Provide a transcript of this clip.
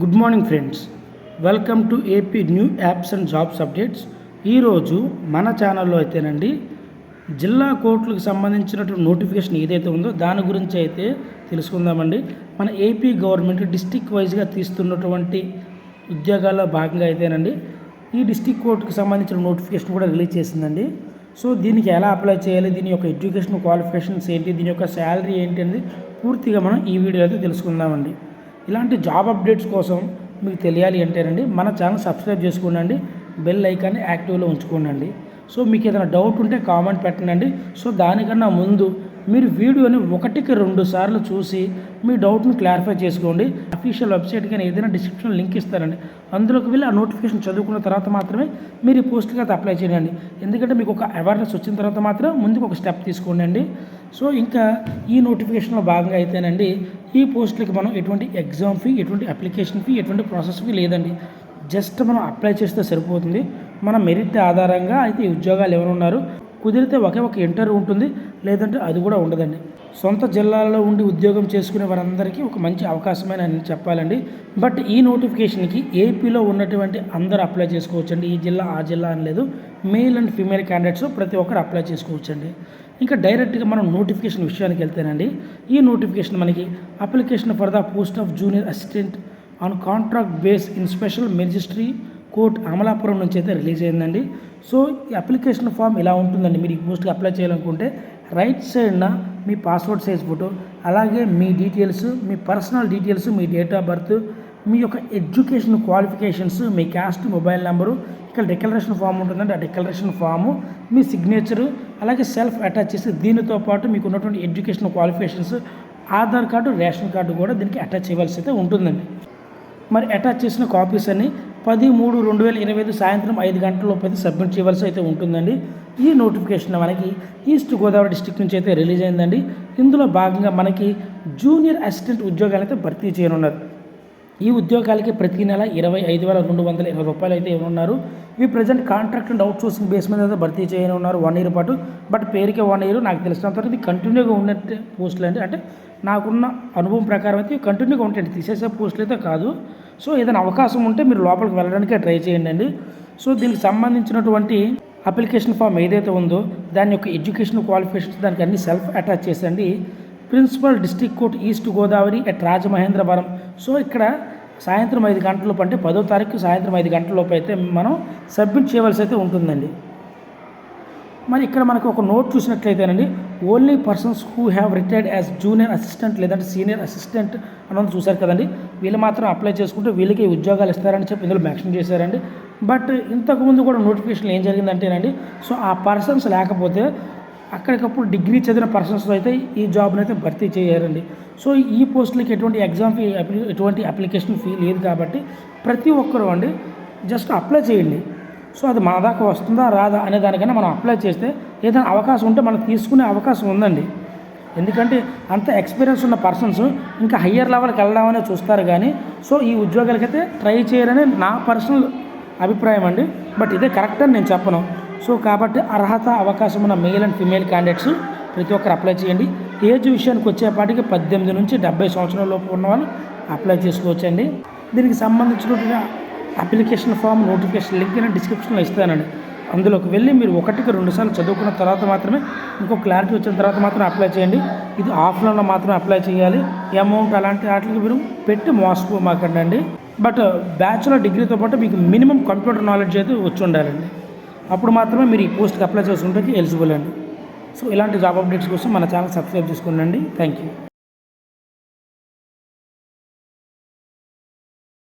Good morning friends, welcome to AP new apps and jobs updates. ఈరోజు మన ఛానల్లో అయితేనండి జిల్లా కోర్టులకు సంబంధించినటువంటి నోటిఫికేషన్ ఏదైతే ఉందో దాని గురించి అయితే తెలుసుకుందామండి. మన ఏపీ గవర్నమెంట్ డిస్టిక్ వైజ్గా తీస్తున్నటువంటి ఉద్యోగాల్లో భాగంగా అయితేనండి ఈ డిస్టిక్ కోర్టుకు సంబంధించిన నోటిఫికేషన్ కూడా రిలీజ్ చేసిందండి. సో దీనికి ఎలా అప్లై చేయాలి, దీని యొక్క ఎడ్యుకేషన్ క్వాలిఫికేషన్స్ ఏంటి, దీని యొక్క శాలరీ ఏంటి అనేది పూర్తిగా మనం ఈ వీడియో అయితే తెలుసుకుందామండి. ఇలాంటి జాబ్ అప్డేట్స్ కోసం మీకు తెలియాలి అంటేనండి మన ఛానల్ సబ్స్క్రైబ్ చేసుకోండి, బెల్ ఐకాన్ని యాక్టివ్లో ఉంచుకోండి. సో మీకు ఏదైనా డౌట్ ఉంటే కామెంట్ పెట్టండి. సో దానికన్నా ముందు మీరు వీడియోని 1-2 సార్లు చూసి మీ డౌట్ని క్లారిఫై చేసుకోండి. అఫీషియల్ వెబ్సైట్ కానీ ఏదైనా డిస్క్రిప్షన్ లింక్ ఇస్తారండి, అందులోకి వెళ్ళి ఆ నోటిఫికేషన్ చదువుకున్న తర్వాత మాత్రమే మీరు ఈ పోస్ట్కి అయితే అప్లై చేయండి. ఎందుకంటే మీకు ఒక అవేర్నెస్ వచ్చిన తర్వాత మాత్రం ముందుకు ఒక స్టెప్ తీసుకోండి. సో ఇంకా ఈ నోటిఫికేషన్లో భాగంగా అయితేనండి ఈ పోస్టులకి మనం ఎటువంటి ఎగ్జామ్ ఫీ, ఎటువంటి అప్లికేషన్ ఫీ, ఎటువంటి ప్రాసెస్ ఫీ లేదండి. జస్ట్ మనం అప్లై చేస్తే సరిపోతుంది. మన మెరిట్ ఆధారంగా అయితే ఈ ఉద్యోగాలు ఎవరు ఉన్నారు, కుదిరితే ఒకే ఒక ఇంటర్వ్యూ ఉంటుంది, లేదంటే అది కూడా ఉండదండి. సొంత జిల్లాల్లో ఉండి ఉద్యోగం చేసుకునే వారందరికీ ఒక మంచి అవకాశమైన నేను చెప్పాలండి. బట్ ఈ నోటిఫికేషన్కి ఏపీలో ఉన్నటువంటి అందరూ అప్లై చేసుకోవచ్చండి. ఈ జిల్లా ఆ జిల్లా అని లేదు, మేల్ అండ్ ఫీమేల్ క్యాండిడేట్స్ ప్రతి ఒక్కరు అప్లై చేసుకోవచ్చండి. ఇంకా డైరెక్ట్గా మనం నోటిఫికేషన్ విషయానికి వెళ్తేనండి ఈ నోటిఫికేషన్ మనకి application for the post of junior assistant on contract base in special మెజిస్ట్రీ court Amalapuram నుంచి అయితే రిలీజ్ అయిందండి. సో ఈ అప్లికేషన్ ఫామ్ ఇలా ఉంటుందండి. మీరు ఈ పోస్ట్కి అప్లై చేయాలనుకుంటే రైట్ సైడ్న మీ పాస్పోర్ట్ సైజ్ ఫోటో, అలాగే మీ డీటెయిల్స్, మీ పర్సనల్ డీటెయిల్స్, మీ డేట్ ఆఫ్ బర్త్, మీ యొక్క ఎడ్యుకేషన్ క్వాలిఫికేషన్స్, మీ క్యాస్ట్, మొబైల్ నెంబరు, ఇక్కడ డిక్లరేషన్ ఫామ్ ఉంటుందండి. ఆ డిక్లరేషన్ ఫాము, మీ సిగ్నేచరు, అలాగే సెల్ఫ్ అటాచ్ చేసి దీనితో పాటు మీకు ఉన్నటువంటి education qualifications, Aadhaar card, ration card కూడా దీనికి అటాచ్ చేయవలసి అయితే ఉంటుందండి. మరి అటాచ్ చేసిన కాపీస్ అన్ని 10/3/2025 సాయంత్రం 5 గంటల లోపు అయితే సబ్మిట్ చేయవలసి అయితే ఉంటుందండి. ఈ నోటిఫికేషన్ మనకి ఈస్ట్ గోదావరి డిస్టిక్ నుంచి అయితే రిలీజ్ అయిందండి. ఇందులో భాగంగా మనకి జూనియర్ అసిస్టెంట్ ఉద్యోగాలు అయితే భర్తీ చేయనున్నారు. ఈ ఉద్యోగాలకి ప్రతి నెల 25,220 రూపాయలు అయితే ఇవ్వనున్నారు. ఇవి present contract and out sourcing base మీద అయితే భర్తీ చేయనున్నారు 1 ఇయర్ పాటు. బట్ పేరుకే 1 ఇయర్. నాకు తెలిసినంతవరకు ఇది కంటిన్యూగా ఉన్నట్టు పోస్టులు అండి. అంటే నాకున్న అనుభవం ప్రకారం అయితే కంటిన్యూగా ఉంటాయండి, తీసేసే పోస్టులు అయితే కాదు. సో ఏదైనా అవకాశం ఉంటే మీరు లోపలికి వెళ్ళడానికే ట్రై చేయండి. సో దీనికి సంబంధించినటువంటి అప్లికేషన్ ఫామ్ ఏదైతే ఉందో దాని యొక్క ఎడ్యుకేషన్ క్వాలిఫికేషన్స్ దానికి అన్ని సెల్ఫ్ అటాచ్ చేసండి. Principal district court east Godavari at Rajamahendravaram. So ఇక్కడ సాయంత్రం 5 గంటల లోపు, అంటే 10వ తారీఖు సాయంత్రం 5 గంటల లోపు అయితే మనం సబ్మిట్ చేయవలసి అయితే ఉంటుందండి. మరి ఇక్కడ మనకు ఒక నోట్ చూసినట్లయితేనండి, only persons who have retired as junior assistant లేదంటే సీనియర్ అసిస్టెంట్ అన్నది చూశారు కదండి, వీళ్ళు మాత్రం అప్లై చేసుకుంటే వీళ్ళకి ఉద్యోగాలు ఇస్తారని చెప్పి ఇందులో మెన్షన్ చేశారండి. బట్ ఇంతకుముందు కూడా నోటిఫికేషన్ ఏం జరిగిందంటేనండి, సో ఆ పర్సన్స్ లేకపోతే అక్కడికప్పుడు డిగ్రీ చదివిన పర్సన్స్ అయితే ఈ జాబ్ని అయితే భర్తీ చేయారండి. సో ఈ పోస్టులకి ఎటువంటి ఎగ్జామ్ ఫీ, ఎటువంటి అప్లికేషన్ ఫీ లేదు కాబట్టి ప్రతి ఒక్కరూ అండి జస్ట్ అప్లై చేయండి. సో అది మన దాకా వస్తుందా రాదా అనే దానికన్నా మనం అప్లై చేస్తే ఏదైనా అవకాశం ఉంటే మనం తీసుకునే అవకాశం ఉందండి. ఎందుకంటే అంత ఎక్స్పీరియన్స్ ఉన్న పర్సన్స్ ఇంకా హయ్యర్ లెవెల్కి వెళ్దామనే చూస్తారు కానీ సో ఈ ఉద్యోగాలకైతే ట్రై చేయరని నా పర్సనల్ అభిప్రాయం అండి. బట్ ఇదే కరెక్ట్ అని నేను చెప్పను. సో కాబట్టి అర్హత, అవకాశం ఉన్న మేల్ అండ్ ఫీమేల్ క్యాండిడేట్స్ ప్రతి ఒక్కరు అప్లై చేయండి. ఏజ్ విషయానికి వచ్చేపాటికి 18 నుంచి 70 సంవత్సరాల లోపు ఉన్న వాళ్ళు అప్లై చేసుకోవచ్చండి. దీనికి సంబంధించిన అప్లికేషన్ ఫామ్ నోటిఫికేషన్ లింక్ నేను డిస్క్రిప్షన్లో ఇస్తానండి. అందులోకి వెళ్ళి మీరు 1-2 సార్లు చదువుకున్న తర్వాత మాత్రమే, ఇంకో క్లారిటీ వచ్చిన తర్వాత మాత్రం అప్లై చేయండి. ఇది ఆఫ్లైన్లో మాత్రం అప్లై చేయాలి. అమౌంట్ అలాంటి వాటికి మీరు పెట్టి మోసపోమాకండి. బట్ బ్యాచులర్ డిగ్రీతో పాటు మీకు మినిమం కంప్యూటర్ నాలెడ్జ్ అయితే వచ్చి ఉండాలండి. అప్పుడు మాత్రమే మీరు ఈ పోస్ట్కి అప్లై చేసుకుంటే ఎలిజిబుల్ అండి. సో ఇలాంటి జాబ్ అప్డేట్స్ కోసం మన ఛానల్ సబ్స్క్రైబ్ చేసుకోండి. Thank you.